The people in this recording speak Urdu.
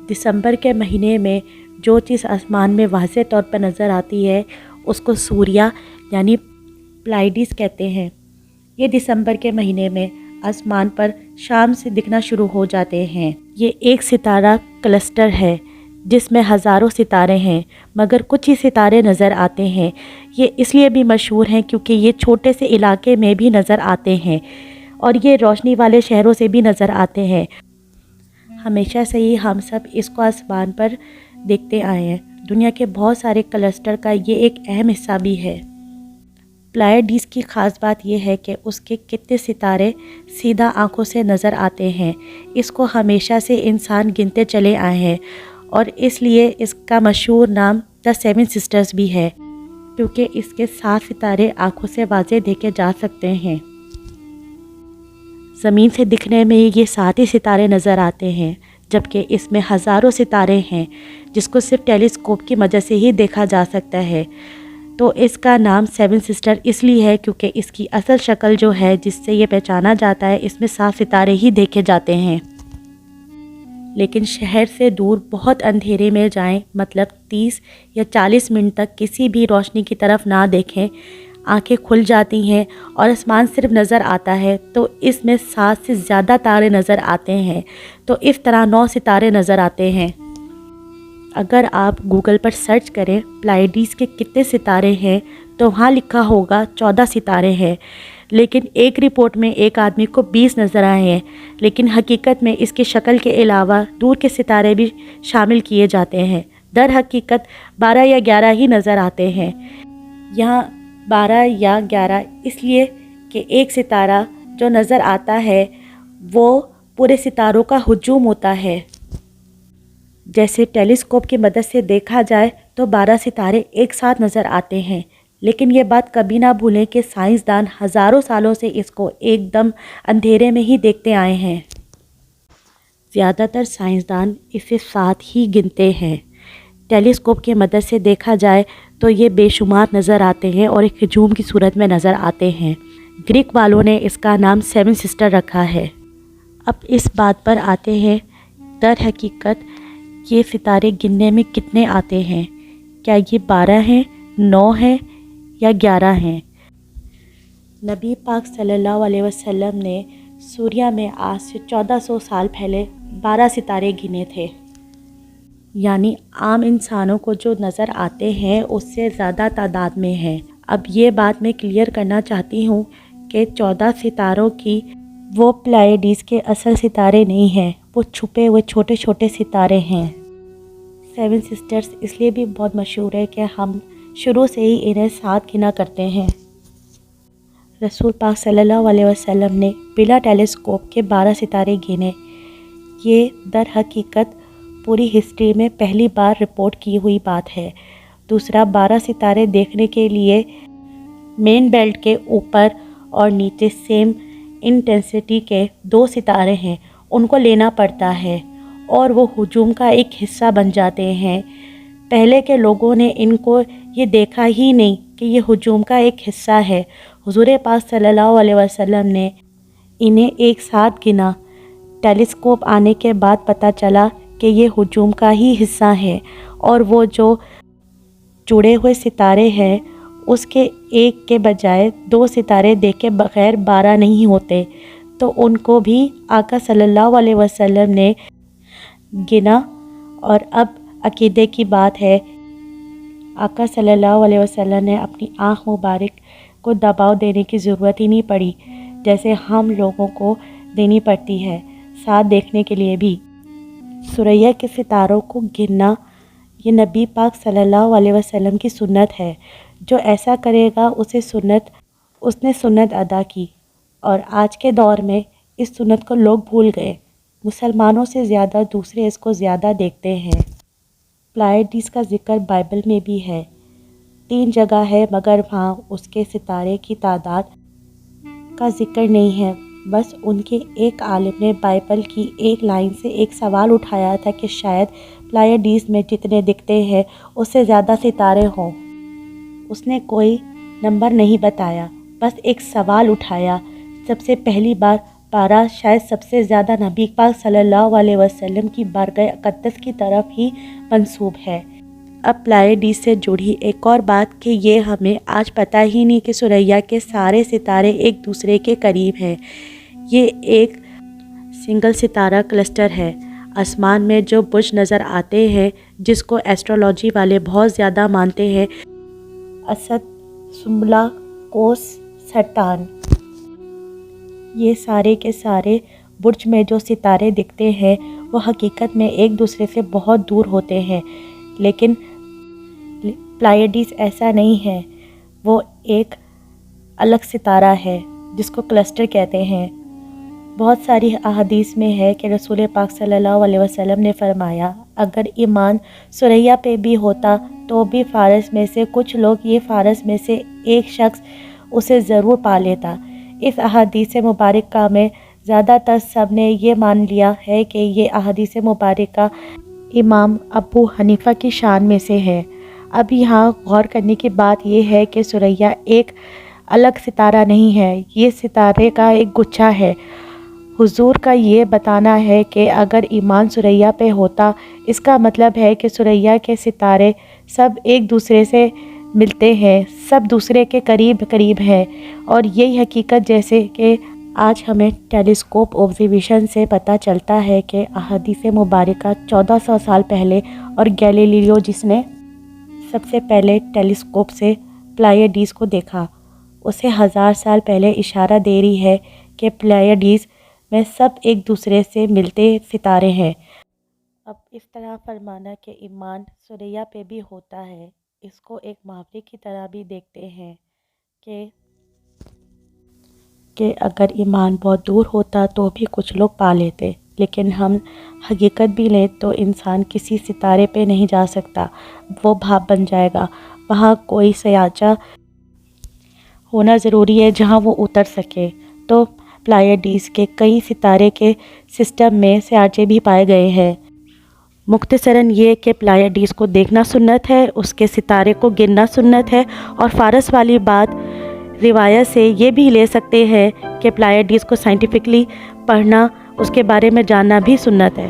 دسمبر کے مہینے میں جو چیز آسمان میں واضح طور پر نظر آتی ہے اس کو سوریہ یعنی پلائیڈس کہتے ہیں۔ یہ دسمبر کے مہینے میں آسمان پر شام سے دکھنا شروع ہو جاتے ہیں۔ یہ ایک ستارہ کلسٹر ہے جس میں ہزاروں ستارے ہیں، مگر کچھ ہی ستارے نظر آتے ہیں۔ یہ اس لیے بھی مشہور ہیں کیونکہ یہ چھوٹے سے علاقے میں بھی نظر آتے ہیں اور یہ روشنی والے شہروں سے بھی نظر آتے ہیں۔ ہمیشہ سے ہی ہم سب اس کو آسمان پر دیکھتے آئے ہیں۔ دنیا کے بہت سارے کلسٹر کا یہ ایک اہم حصہ بھی ہے۔ پلائیڈس کی خاص بات یہ ہے کہ اس کے کتنے ستارے سیدھا آنکھوں سے نظر آتے ہیں۔ اس کو ہمیشہ سے انسان گنتے چلے آئے ہیں اور اس لیے اس کا مشہور نام دا سیون سسٹرز بھی ہے، کیونکہ اس کے 7 ستارے آنکھوں سے واضح دیکھے جا سکتے ہیں۔ زمین سے دکھنے میں یہ 7 ہی ستارے نظر آتے ہیں، جبکہ اس میں ہزاروں ستارے ہیں جس کو صرف ٹیلیسکوپ کی مدد سے ہی دیکھا جا سکتا ہے۔ تو اس کا نام 7 سسٹر اس لیے ہے کیونکہ اس کی اصل شکل جو ہے جس سے یہ پہچانا جاتا ہے، اس میں 7 ستارے ہی دیکھے جاتے ہیں۔ لیکن شہر سے دور بہت اندھیرے میں جائیں، مطلب 30 یا 40 منٹ تک کسی بھی روشنی کی طرف نہ دیکھیں، آنکھیں کھل جاتی ہیں اور آسمان صرف نظر آتا ہے تو اس میں 7 سے زیادہ تارے نظر آتے ہیں، تو اس طرح 9 ستارے نظر آتے ہیں۔ اگر آپ گوگل پر سرچ کریں پلائیڈس کے کتنے ستارے ہیں تو وہاں لکھا ہوگا 14 ستارے ہیں، لیکن ایک رپورٹ میں ایک آدمی کو 20 نظر آئے ہیں، لیکن حقیقت میں اس کی شکل کے علاوہ دور کے ستارے بھی شامل کیے جاتے ہیں۔ در حقیقت 12 یا 11 ہی نظر آتے ہیں۔ یہاں 12 یا 11 اس لیے کہ ایک ستارہ جو نظر آتا ہے وہ پورے ستاروں کا ہجوم ہوتا ہے۔ جیسے ٹیلیسکوپ کی مدد سے دیکھا جائے تو 12 ستارے ایک ساتھ نظر آتے ہیں، لیکن یہ بات کبھی نہ بھولیں کہ سائنسدان ہزاروں سالوں سے اس کو ایک دم اندھیرے میں ہی دیکھتے آئے ہیں۔ زیادہ تر سائنسدان اسے 7 ہی گنتے ہیں۔ ٹیلیسکوپ کی مدد سے دیکھا جائے تو یہ بے شمار نظر آتے ہیں اور ایک ہجوم کی صورت میں نظر آتے ہیں۔ گریک والوں نے اس کا نام 7 سسٹر رکھا ہے۔ اب اس بات پر آتے ہیں، در حقیقت یہ ستارے گننے میں کتنے آتے ہیں؟ کیا یہ 12 ہیں، 9 ہیں یا 11 ہیں؟ نبی پاک صلی اللہ علیہ وسلم نے سوریہ میں آج سے 1400 سال پہلے 12 ستارے گنے تھے، یعنی عام انسانوں کو جو نظر آتے ہیں اس سے زیادہ تعداد میں ہیں۔ اب یہ بات میں کلیئر کرنا چاہتی ہوں کہ 14 ستاروں کی وہ پلائیڈس کے اصل ستارے نہیں ہیں، وہ چھپے ہوئے چھوٹے چھوٹے ستارے ہیں۔ 7 سسٹرز اس لیے بھی بہت مشہور ہے کہ ہم شروع سے ہی انہیں 7 گنا کرتے ہیں۔ رسول پاک صلی اللہ علیہ وسلم نے بلا ٹیلیسکوپ کے 12 ستارے گنے۔ یہ در حقیقت پوری ہسٹری میں پہلی بار رپورٹ کی ہوئی بات ہے۔ دوسرا، 12 ستارے دیکھنے کے لیے مین بیلٹ کے اوپر اور نیچے سیم انٹینسٹی کے 2 ستارے ہیں، ان کو لینا پڑتا ہے اور وہ ہجوم کا ایک حصہ بن جاتے ہیں۔ پہلے کے لوگوں نے ان کو یہ دیکھا ہی نہیں کہ یہ ہجوم کا ایک حصہ ہے۔ حضور پاک صلی اللہ علیہ وسلم نے انہیں ایک ساتھ گنا۔ ٹیلیسکوپ آنے کے بعد پتہ چلا کہ یہ ہجوم کا ہی حصہ ہے اور وہ جو جڑے ہوئے ستارے ہیں اس کے ایک کے بجائے 2 ستارے دیکھے بغیر 12 نہیں ہوتے، تو ان کو بھی آقا صلی اللہ علیہ وسلم نے گنا۔ اور اب عقیدے کی بات ہے، آقا صلی اللہ علیہ وسلم نے اپنی آنکھ مبارک کو دباؤ دینے کی ضرورت ہی نہیں پڑی جیسے ہم لوگوں کو دینی پڑتی ہے ساتھ دیکھنے کے لیے بھی۔ سورہ کے ستاروں کو گننا یہ نبی پاک صلی اللہ علیہ وسلم کی سنت ہے۔ جو ایسا کرے گا اس نے سنت ادا کی، اور آج کے دور میں اس سنت کو لوگ بھول گئے۔ مسلمانوں سے زیادہ دوسرے اس کو زیادہ دیکھتے ہیں۔ پلائیڈس کا ذکر بائبل میں بھی ہے، 3 جگہ ہے، مگر وہاں اس کے ستارے کی تعداد کا ذکر نہیں ہے۔ بس ان کے ایک عالم نے بائبل کی ایک لائن سے ایک سوال اٹھایا تھا کہ شاید پلائیڈس میں جتنے دکھتے ہیں اس سے زیادہ ستارے ہوں۔ اس نے کوئی نمبر نہیں بتایا، بس ایک سوال اٹھایا۔ سب سے پہلی بار 12 شاید سب سے زیادہ نبی پاک صلی اللہ علیہ وسلم کی بارگاہ اقدس کی طرف ہی منسوب ہے۔ اب پلیئیڈیز سے جڑی ایک اور بات کہ یہ ہمیں آج پتہ ہی نہیں کہ ثریا کے سارے ستارے ایک دوسرے کے قریب ہیں۔ یہ ایک سنگل ستارہ کلسٹر ہے۔ آسمان میں جو برج نظر آتے ہیں جس کو ایسٹرولوجی والے بہت زیادہ مانتے ہیں، اسد، سنبلہ، قوس، سرطان، یہ سارے کے سارے برج میں جو ستارے دکھتے ہیں وہ حقیقت میں ایک دوسرے سے بہت دور ہوتے ہیں، لیکن پلیئیڈیز ایسا نہیں ہے، وہ ایک الگ ستارہ ہے جس کو کلسٹر کہتے ہیں۔ بہت ساری احادیث میں ہے کہ رسول پاک صلی اللہ علیہ وسلم نے فرمایا اگر ایمان ثریا پہ بھی ہوتا تو بھی فارس میں سے کچھ لوگ، یہ فارس میں سے ایک شخص اسے ضرور پا لیتا۔ اس احادیث مبارکہ میں زیادہ تر سب نے یہ مان لیا ہے کہ یہ احادیث مبارکہ امام ابو حنیفہ کی شان میں سے ہے۔ اب یہاں غور کرنے کی بات یہ ہے کہ ثریا ایک الگ ستارہ نہیں ہے، یہ ستارے کا ایک گچھا ہے۔ حضور کا یہ بتانا ہے کہ اگر ایمان ثریا پہ ہوتا، اس کا مطلب ہے کہ ثریا کے ستارے سب ایک دوسرے سے ملتے ہیں، سب دوسرے کے قریب قریب ہیں، اور یہی حقیقت جیسے کہ آج ہمیں ٹیلیسکوپ آبزرویشن سے پتہ چلتا ہے کہ احادیث مبارکہ 1400 سال پہلے، اور گیلیلیو جس نے سب سے پہلے ٹیلیسکوپ سے پلیئیڈیز کو دیکھا، اسے 1000 سال پہلے اشارہ دے رہی ہے کہ پلیئیڈیز میں سب ایک دوسرے سے ملتے ستارے ہیں۔ اب اس طرح فرمانا کہ ایمان ثریا پہ بھی ہوتا ہے، اس کو ایک محاورے کی طرح بھی دیکھتے ہیں کہ اگر ایمان بہت دور ہوتا تو بھی کچھ لوگ پا لیتے، لیکن ہم حقیقت بھی لیں تو انسان کسی ستارے پہ نہیں جا سکتا، وہ بھاپ بن جائے گا۔ وہاں کوئی سیارچہ ہونا ضروری ہے جہاں وہ اتر سکے۔ تو پلیئیڈیز کے کئی ستارے کے سسٹم میں سیارچے بھی پائے گئے ہیں۔ مختصراً یہ کہ پلیئیڈیز کو دیکھنا سنت ہے، اس کے ستارے کو گننا سنت ہے، اور فارس والی بات روایت سے یہ بھی لے سکتے ہیں کہ پلیئیڈیز کو سائنٹیفکلی پڑھنا، اس کے بارے میں جاننا بھی سنت ہے۔